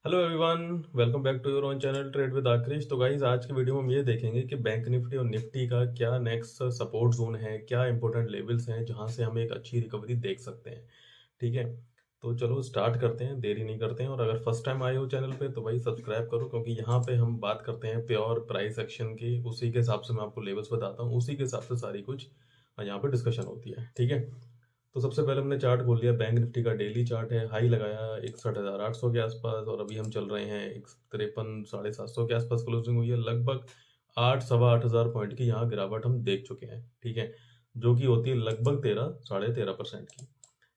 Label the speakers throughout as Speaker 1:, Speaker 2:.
Speaker 1: Hello everyone, welcome back to your own channel trade with Aakrish. तो guys आज के video में हम ये देखेंगे कि बैंक निफ्टी और निफ्टी का क्या नेक्स्ट सपोर्ट जोन है, क्या इंपॉर्टेंट लेवल्स हैं जहां से हम एक अच्छी रिकवरी देख सकते हैं। ठीक है, तो चलो स्टार्ट करते हैं, देरी नहीं करते हैं। और अगर फर्स्ट टाइम आए हो चैनल पे तो भाई सब्सक्राइब करो, क्योंकि यहाँ पे हम बात करते हैं प्योर प्राइस एक्शन की। उसी के हिसाब से मैं आपको लेवल्स बताता हूँ, उसी के हिसाब से सारी कुछ यहाँ पे डिस्कशन होती है। ठीक है, तो सबसे पहले हमने चार्ट खोल लिया। बैंक निफ्टी का डेली चार्ट है, हाई लगाया 61,800 के आसपास और अभी हम चल रहे हैं 53,750 के आसपास क्लोजिंग हुई है। लगभग 8 सवा 8 हज़ार पॉइंट की यहाँ गिरावट हम देख चुके हैं। ठीक है, जो कि होती है लगभग 13 साढ़े 13% की।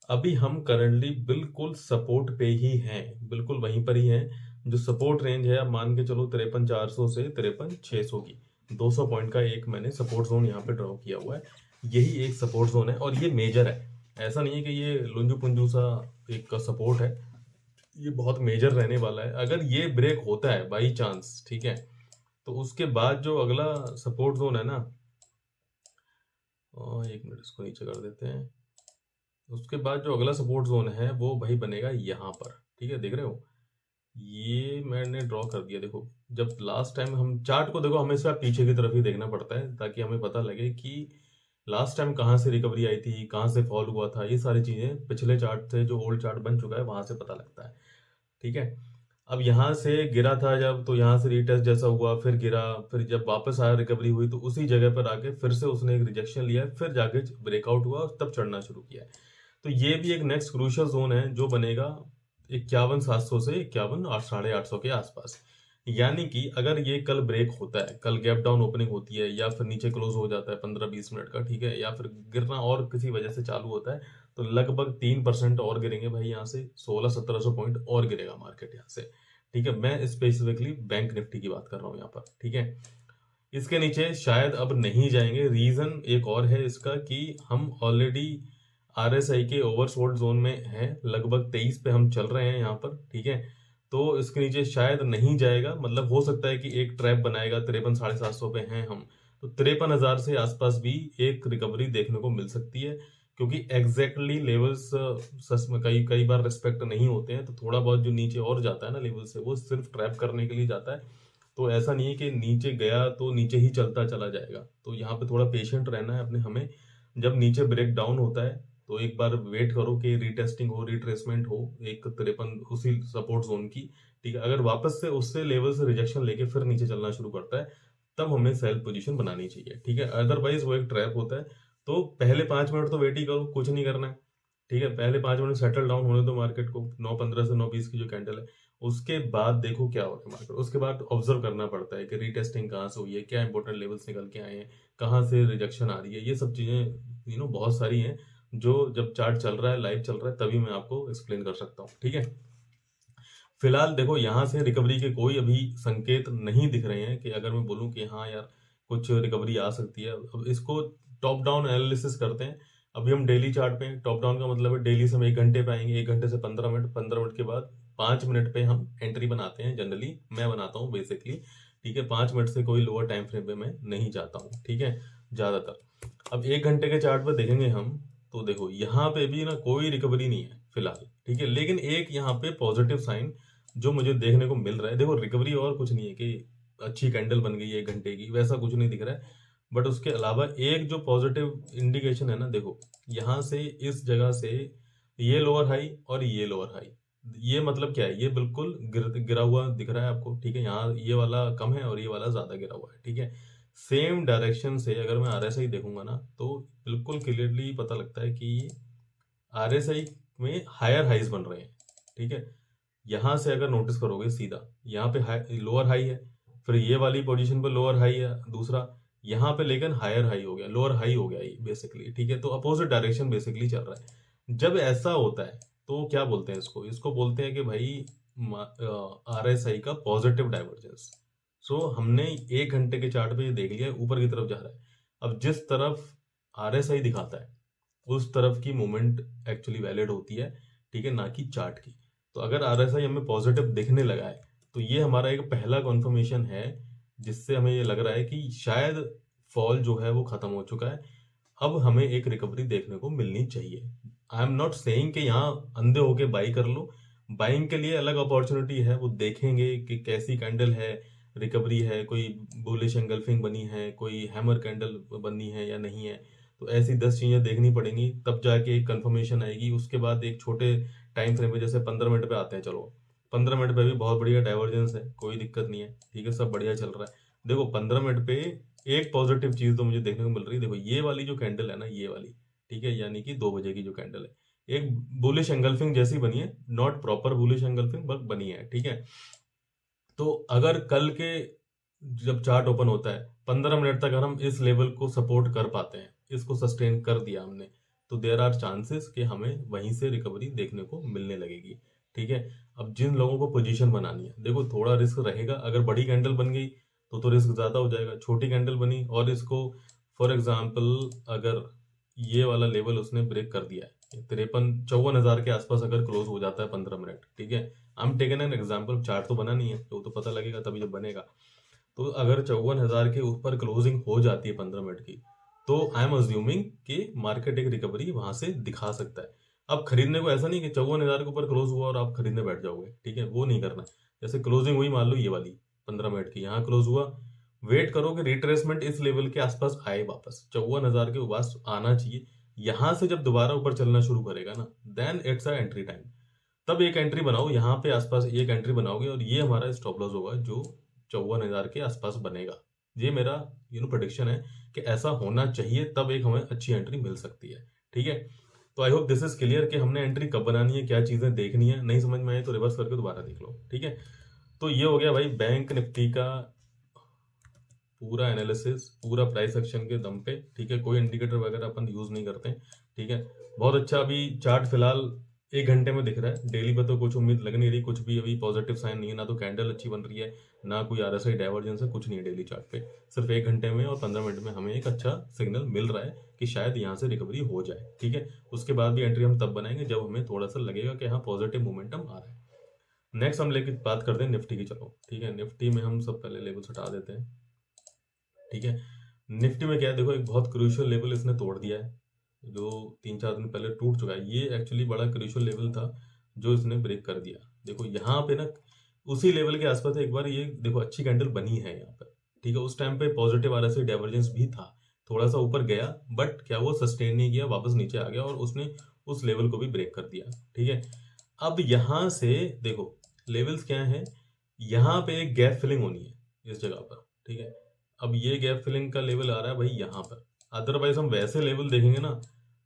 Speaker 1: अभी हम करंटली बिल्कुल सपोर्ट पे ही हैं, बिल्कुल वहीं पर ही हैं। जो सपोर्ट रेंज है आप मान के चलो 53,400 से 53,600 की, 200 पॉइंट का एक मैंने सपोर्ट जोन यहाँ पे ड्रॉ किया हुआ है। यही एक सपोर्ट जोन है और ये मेजर है, ऐसा नहीं है कि ये लुंजू पुंजू सा एक का सपोर्ट है। ये बहुत मेजर रहने वाला है। अगर ये ब्रेक होता है बाई चांस, ठीक है, तो उसके बाद जो अगला सपोर्ट जोन है ना, एक मिनट इसको नीचे कर देते हैं। उसके बाद जो अगला सपोर्ट जोन है वो भाई बनेगा यहाँ पर। ठीक है, देख रहे हो, ये मैंने ड्रॉ कर दिया। देखो, जब लास्ट टाइम हम चार्ट को देखो, हमेशा पीछे की तरफ ही देखना पड़ता है ताकि हमें पता लगे कि लास्ट टाइम कहाँ से रिकवरी आई थी, कहाँ से फॉल हुआ था। ये सारी चीजें पिछले चार्ट से, जो ओल्ड चार्ट बन चुका है, वहां से पता लगता है। ठीक है, अब यहाँ से गिरा था जब, तो यहाँ से रीटेस्ट जैसा हुआ, फिर गिरा, फिर जब वापस आया रिकवरी हुई तो उसी जगह पर आके फिर से उसने एक रिजेक्शन लिया, फिर जाके ब्रेकआउट हुआ और तब चढ़ना शुरू किया। तो ये भी एक नेक्स्ट क्रूशियल जोन है जो बनेगा 51,700 से 51,800 के आसपास। यानी कि अगर ये कल ब्रेक होता है, कल गैप डाउन ओपनिंग होती है या फिर नीचे क्लोज हो जाता है 15-20 मिनट का, ठीक है, या फिर गिरना और किसी वजह से चालू होता है, तो लगभग 3% और गिरेंगे भाई। यहाँ से 1600-1700 पॉइंट और गिरेगा मार्केट यहाँ से। ठीक है, मैं स्पेसिफिकली बैंक निफ्टी की बात कर रहा हूँ यहाँ पर। ठीक है, इसके नीचे शायद अब नहीं जाएंगे। रीजन एक और है इसका कि हम ऑलरेडी आरएसआई के ओवरसोल्ड जोन में हैं, लगभग 23 पे हम चल रहे हैं यहाँ पर। ठीक है, तो इसके नीचे शायद नहीं जाएगा, मतलब हो सकता है कि एक ट्रैप बनाएगा। 53,750 पे हैं हम, तो 53,000 से आसपास भी एक रिकवरी देखने को मिल सकती है, क्योंकि एग्जैक्टली लेवल्स सच में कई कई बार रिस्पेक्ट नहीं होते हैं। तो थोड़ा बहुत जो नीचे और जाता है ना लेवल से, वो सिर्फ ट्रैप करने के लिए जाता है। तो ऐसा नहीं है कि नीचे गया तो नीचे ही चलता चला जाएगा। तो यहाँ पे थोड़ा पेशेंट रहना है अपने हमें। जब नीचे ब्रेक डाउन होता है तो एक बार वेट करो कि रीटेस्टिंग हो, रिट्रेसमेंट हो एक 53 उसी सपोर्ट जोन की। ठीक है, अगर वापस से उससे लेवल से रिजेक्शन लेके फिर नीचे चलना शुरू करता है, तब हमें सेल पोजीशन बनानी चाहिए। ठीक है, अदरवाइज वो एक ट्रैप होता है। तो पहले 5 मिनट तो वेट ही करो, कुछ नहीं करना है। ठीक है, पहले 5 मिनट सेटल डाउन होने दो मार्केट को, 9:15 से 9:20 की जो कैंडल है, उसके बाद देखो क्या हो रहा है मार्केट। उसके बाद ऑब्जर्व करना पड़ता है कि रीटेस्टिंग कहाँ से हुई है, क्या इंपॉर्टेंट लेवल्स निकल के आए हैं, कहाँ से रिजेक्शन आ रही है। ये सब चीजें बहुत सारी हैं जो जब चार्ट चल रहा है, लाइव चल रहा है, तभी मैं आपको एक्सप्लेन कर सकता हूँ। ठीक है, फिलहाल देखो यहाँ से रिकवरी के कोई अभी संकेत नहीं दिख रहे हैं कि अगर मैं बोलूँ कि हाँ यार कुछ रिकवरी आ सकती है। अब इसको टॉप डाउन एनालिसिस करते हैं। अभी हम डेली चार्ट पे, टॉप डाउन का मतलब है डेली से हम 1 घंटे पे आएंगे, 1 घंटे से 15 मिनट, 15 मिनट के बाद 5 मिनट पे हम एंट्री बनाते हैं। जनरली मैं बनाता हूँ बेसिकली। ठीक है, 5 मिनट से कोई लोअर टाइम फ्रेम पे मैं नहीं जाता हूँ। ठीक है, ज्यादातर। अब 1 घंटे के चार्ट पे देखेंगे हम, तो देखो यहाँ पे भी ना कोई रिकवरी नहीं है फिलहाल। ठीक है, लेकिन एक यहाँ पे पॉजिटिव साइन जो मुझे देखने को मिल रहा है, देखो रिकवरी और कुछ नहीं है कि अच्छी कैंडल बन गई है 1 घंटे की, वैसा कुछ नहीं दिख रहा है। बट उसके अलावा एक जो पॉजिटिव इंडिकेशन है ना, देखो यहाँ से इस जगह से ये लोअर हाई और ये लोअर हाई, ये मतलब क्या है, ये बिल्कुल गिरा हुआ दिख रहा है आपको। ठीक है, यहाँ ये वाला कम है और ये वाला ज्यादा गिरा हुआ है। ठीक है, सेम डायरेक्शन से अगर मैं आरएसआई देखूंगा ना, तो बिल्कुल क्लियरली पता लगता है कि आरएसआई में हायर हाइज बन रहे हैं। ठीक है, यहां से अगर नोटिस करोगे सीधा, यहाँ पे हाई लोअर हाई है, फिर ये वाली पोजीशन पे लोअर हाई है दूसरा, यहाँ पे लेकिन हायर हाई हो गया, लोअर हाई हो गया ये बेसिकली। ठीक है, तो अपोजिट डायरेक्शन बेसिकली चल रहा है। जब ऐसा होता है तो क्या बोलते हैं इसको, इसको बोलते हैं कि भाई आरएसआई का पॉजिटिव डाइवर्जेंस। सो हमने 1 घंटे के चार्ट पे ये देख लिया, ऊपर की तरफ जा रहा है। अब जिस तरफ आरएसआई दिखाता है उस तरफ की मूवमेंट एक्चुअली वैलिड होती है। ठीक है, ना कि चार्ट की। तो अगर आरएसआई हमें पॉजिटिव दिखने लगा है, तो ये हमारा एक पहला कॉन्फर्मेशन है, जिससे हमें ये लग रहा है कि शायद फॉल जो है वो खत्म हो चुका है। अब हमें एक रिकवरी देखने को मिलनी चाहिए। आई एम नॉट सेइंग कि यहाँ अंधे होके बाई कर लो, बाइंग के लिए अलग अपॉर्चुनिटी है, वो देखेंगे कि कैसी कैंडल है, रिकवरी है, कोई बुलिश एंगल्फिंग बनी है, कोई हैमर कैंडल बनी है या नहीं है। तो ऐसी 10 चीज़ें देखनी पड़ेंगी, तब जाके एक कंफर्मेशन आएगी। उसके बाद एक छोटे टाइम फ्रेम में, जैसे 15 मिनट पे आते हैं, चलो 15 मिनट पे भी बहुत बढ़िया डाइवर्जेंस है, कोई दिक्कत नहीं है, ठीक है, सब बढ़िया चल रहा है। देखो 15 मिनट पे एक पॉजिटिव चीज़ तो मुझे देखने को मिल रही है। देखो ये वाली जो कैंडल है ना, ये वाली, ठीक है, यानी कि 2 बजे की जो कैंडल है, एक बुलिश एंगल्फिंग जैसी बनी है, not proper bullish engulfing but बनी है, ठीक है। तो अगर कल के जब चार्ट ओपन होता है 15 मिनट तक अगर हम इस लेवल को सपोर्ट कर पाते हैं, इसको सस्टेन कर दिया हमने, तो देयर आर चांसेस कि हमें वहीं से रिकवरी देखने को मिलने लगेगी, ठीक है। अब जिन लोगों को पोजीशन बनानी है, देखो थोड़ा रिस्क रहेगा। अगर बड़ी कैंडल बन गई तो रिस्क ज़्यादा हो जाएगा। छोटी कैंडल बनी और इसको फॉर एग्जांपल अगर ये वाला लेवल उसने ब्रेक कर दिया है 53-54 हज़ार के आसपास अगर क्लोज हो जाता है 15 मिनट, ठीक है, I am taken an example, chart तो बना नहीं है, तो पता लगेगा तभी जब बनेगा। तो अगर 54 हज़ार के ऊपर क्लोजिंग हो जाती है 15 मिनट की, तो आई एम अज्यूमिंग कि मार्केट एक रिकवरी वहां से दिखा सकता है। अब खरीदने को ऐसा नहीं कि 54 हज़ार के ऊपर क्लोज हुआ और आप खरीदने बैठ जाओगे, ठीक है, वो नहीं करना है। जैसे क्लोजिंग हुई, मान लो ये वाली 15 मिनट की, यहाँ क्लोज हुआ, वेट करो कि रिट्रेसमेंट इस लेवल के आसपास आए, वापस 54 हज़ार के पास आना चाहिए। यहां से जब दोबारा ऊपर चलना शुरू करेगा ना, then it's a entry time. तब एक एंट्री बनाओ, यहाँ पे आसपास एक एंट्री बनाओगे और ये हमारा स्टॉप लॉस होगा जो 54 हज़ार के आसपास बनेगा। ये मेरा प्रेडिक्शन है कि ऐसा होना चाहिए, तब एक हमें अच्छी एंट्री मिल सकती है, ठीक है। तो I hope this is clear कि हमने एंट्री कब बनानी है, क्या चीजें देखनी है। नहीं समझ में आए तो रिवर्स करके दोबारा देख लो, ठीक है। तो ये हो गया भाई बैंक निफ्टी का पूरा एनालिसिस, पूरा प्राइस एक्शन के दम पे, ठीक है। कोई इंडिकेटर वगैरह अपन यूज नहीं करते हैं, ठीक है। बहुत अच्छा अभी चार्ट फिलहाल 1 घंटे में दिख रहा है। डेली पे तो कुछ उम्मीद लग नहीं रही, कुछ भी अभी पॉजिटिव साइन नहीं है, ना तो कैंडल अच्छी बन रही है, ना कोई आरएसआई डाइवर्जेंस है, कुछ नहीं है डेली चार्ट पे। सिर्फ 1 घंटे में और 15 मिनट में हमें एक अच्छा सिग्नल मिल रहा है कि शायद यहाँ से रिकवरी हो जाए, ठीक है। उसके बाद भी एंट्री हम तब बनाएंगे जब हमें थोड़ा सा लगेगा कि हाँ पॉजिटिव मोमेंटम आ रहा है। नेक्स्ट हम लेके बात करते हैं निफ्टी की, चलो ठीक है। निफ्टी में हम सब पहले लेवल्स हटा देते हैं, ठीक है। निफ्टी में क्या है, देखो एक बहुत क्रूशियल लेवल इसने तोड़ दिया है, जो 3-4 दिन पहले टूट चुका है। ये एक्चुअली बड़ा क्रूशियल लेवल था जो इसने ब्रेक कर दिया। देखो यहाँ पे ना उसी लेवल के आसपास एक बार ये देखो अच्छी कैंडल बनी है यहाँ पर, ठीक है। उस टाइम पे पॉजिटिव आरएसआई डाइवर्जेंस भी था, थोड़ा सा ऊपर गया, बट क्या वो सस्टेन नहीं किया, वापस नीचे आ गया और उसने उस लेवल को भी ब्रेक कर दिया, ठीक है। अब यहाँ से देखो लेवल्स क्या है, यहाँ पे एक गैप फिलिंग होनी है इस जगह पर, ठीक है। अब ये गैप फिलिंग का लेवल आ रहा है भाई यहाँ पर। अदरवाइज हम वैसे लेवल देखेंगे ना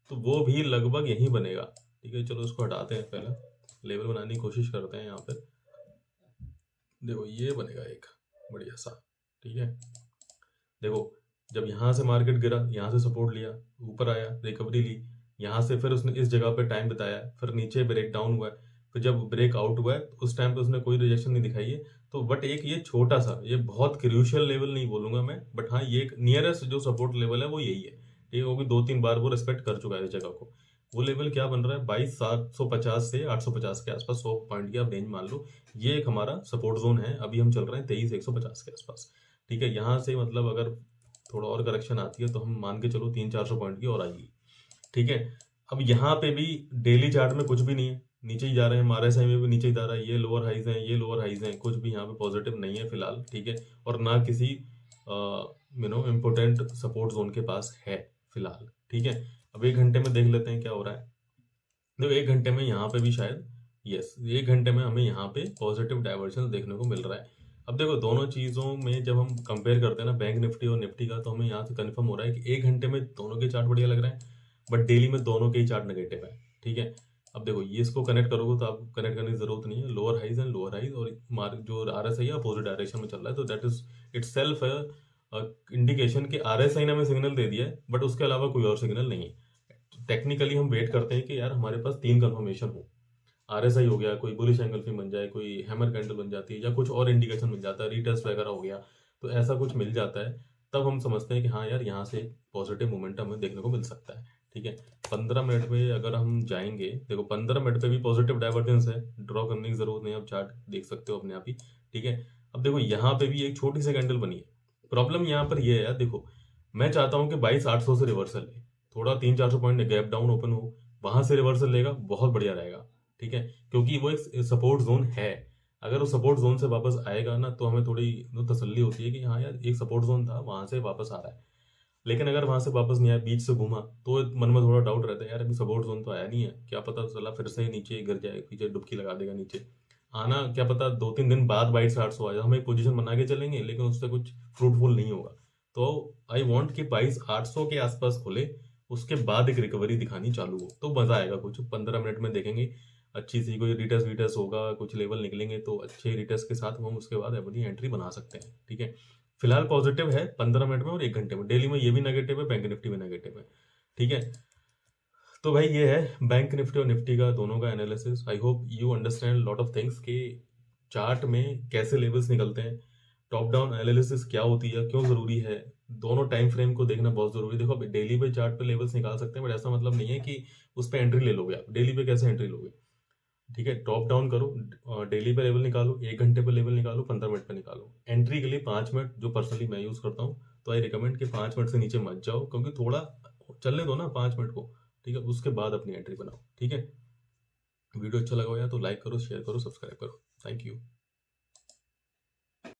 Speaker 1: तो वो भी लगभग यहीं बनेगा, ठीक है। चलो इसको हटाते हैं, पहले लेवल बनाने की कोशिश करते हैं। यहाँ पर देखो ये बनेगा एक बढ़िया सा, ठीक है। देखो जब यहाँ से मार्केट गिरा, यहाँ से सपोर्ट लिया, ऊपर आया, रिकवरी ली, यहाँ से फिर उसने इस जगह पे टाइम बिताया, फिर नीचे ब्रेक डाउन हुआ है, फिर जब ब्रेक आउट हुआ है तो उस टाइम पे उसने कोई रिजेक्शन नहीं दिखाई है। तो बट एक ये छोटा सा, ये बहुत क्रूशियल लेवल नहीं बोलूंगा मैं, बट हाँ ये एक नियरेस्ट जो सपोर्ट लेवल है वो यही है, ठीक है। क्योंकि 2-3 बार वो रिस्पेक्ट कर चुका है इस जगह को। वो लेवल क्या बन रहा है, 22,750 से 850 के आसपास, 100 पॉइंट की आप रेंज मान लो। ये एक हमारा सपोर्ट जोन है। अभी हम चल रहे हैं 23,150 के आसपास, ठीक है। यहाँ से मतलब अगर थोड़ा और करेक्शन आती है तो हम मान के चलो 300-400 पॉइंट की और आएगी, ठीक है। अब यहाँ पे भी डेली चार्ट में कुछ भी नहीं है, नीचे ही जा रहे हैं, आरएसआई में भी नीचे ही जा रहा है। ये लोअर हाइज हैं, ये लोअर हाइज हैं, कुछ भी यहाँ पे पॉजिटिव नहीं है फिलहाल, ठीक है। और ना किसी इम्पोर्टेंट सपोर्ट जोन के पास है फिलहाल, ठीक है। अब 1 घंटे में देख लेते हैं क्या हो रहा है। देखो 1 घंटे में यहाँ पे भी शायद, यस 1 घंटे में हमें यहाँ पे पॉजिटिव डाइवर्जन देखने को मिल रहा है। अब देखो दोनों चीज़ों में जब हम कंपेयर करते हैं ना बैंक निफ्टी और निफ्टी का, तो हमें यहाँ से कंफर्म हो रहा है कि 1 घंटे में दोनों के चार्ट बढ़िया लग रहे हैं, बट डेली में दोनों के ही चार्ट नेगेटिव है, ठीक है। अब देखो ये इसको कनेक्ट करोगे तो आपको कनेक्ट करने की जरूरत नहीं है, lower highs and lower highs, और मार्क जो आरएसआई है अपोजिट डायरेक्शन में चल रहा है, तो दैट इज इटसेल्फ इंडिकेशन कि आरएसआई ने हमें सिग्नल दे दिया है, बट उसके अलावा कोई और सिग्नल नहीं है। टेक्निकली हम वेट करते हैं कि यार हमारे पास 3 कंफर्मेशन हो, आरएसआई हो गया, कोई बुलिश एंगल्फिंग बन जाए, कोई हैमर कैंडल बन जाती है, या कुछ और इंडिकेशन मिल जाता है, रीटेस्ट वगैरह हो गया, तो ऐसा कुछ मिल जाता है, तब हम समझते हैं कि हाँ यार यहाँ से पॉजिटिव मोमेंटम हमें देखने को मिल सकता है, ठीक है। 15 मिनट में अगर हम जाएंगे, देखो 15 मिनट पे भी पॉजिटिव डाइवर्जेंस है, ड्रॉ करने की जरूरत नहीं है, आप चार्ट देख सकते हो अपने आप ही, ठीक है। अब देखो यहाँ पे भी एक छोटी सी कैंडल बनी है। प्रॉब्लम यहाँ पर ये है यार, देखो मैं चाहता हूँ कि 22,800 से रिवर्सल ले, थोड़ा 300-400 पॉइंट गैप डाउन ओपन हो, वहां से रिवर्सल लेगा बहुत बढ़िया रहेगा, ठीक है। क्योंकि वो एक सपोर्ट जोन है। अगर वो सपोर्ट जोन से वापस आएगा ना तो हमें थोड़ी तसल्ली होती है कि हाँ यार एक सपोर्ट जोन था, वहां से वापस आ रहा है। लेकिन अगर वहां से वापस नहीं आया, बीच से घूमा, तो मन में थोड़ा डाउट रहता है, यार अभी सपोर्ट जोन तो आया नहीं है, क्या पता चला फिर से नीचे गिर जाए, पीछे डुबकी लगा देगा नीचे। आना क्या पता 2-3 दिन बाद 2200 आ जाए, हम एक पोजीशन बना के चलेंगे लेकिन उससे कुछ फ्रूटफुल नहीं होगा। तो आई वांट कि 2200 के आसपास खुले, उसके बाद एक रिकवरी दिखानी चालू हो तो मजा आएगा। कुछ 15 मिनट में देखेंगे अच्छी सी कोई रिटेस्ट विटेस्ट होगा, कुछ लेवल निकलेंगे तो अच्छे रिटेस्ट के साथ हम उसके बाद अपनी एंट्री बना सकते हैं। ठीक है, फिलहाल पॉजिटिव है 15 मिनट में और 1 घंटे में। डेली में ये भी नेगेटिव है, बैंक निफ्टी भी नेगेटिव है। ठीक है, तो भाई ये है बैंक निफ्टी और निफ्टी का दोनों का analysis. I hope you understand lot of things कि चार्ट में कैसे लेवल्स निकलते हैं, टॉप डाउन एनालिसिस क्या होती है, क्यों जरूरी है, दोनों टाइम फ्रेम को देखना बहुत जरूरी है। देखो अभी डेली पे चार्ट पे लेवल्स निकाल सकते हैं, बट ऐसा मतलब नहीं है कि उस पर एंट्री ले लोगे आप। डेली पे कैसे एंट्री लोगे? ठीक है, टॉप डाउन करो, डेली पे लेवल निकालो, 1 घंटे पे लेवल निकालो, 15 मिनट पे निकालो। एंट्री के लिए 5 मिनट जो पर्सनली मैं यूज करता हूँ, तो आई रिकमेंड कि 5 मिनट से नीचे मत जाओ, क्योंकि थोड़ा चलने दो ना 5 मिनट को। ठीक है, उसके बाद अपनी एंट्री बनाओ। ठीक है, वीडियो अच्छा लगा हो यार तो लाइक करो, शेयर करो, सब्सक्राइब करो। Thank you.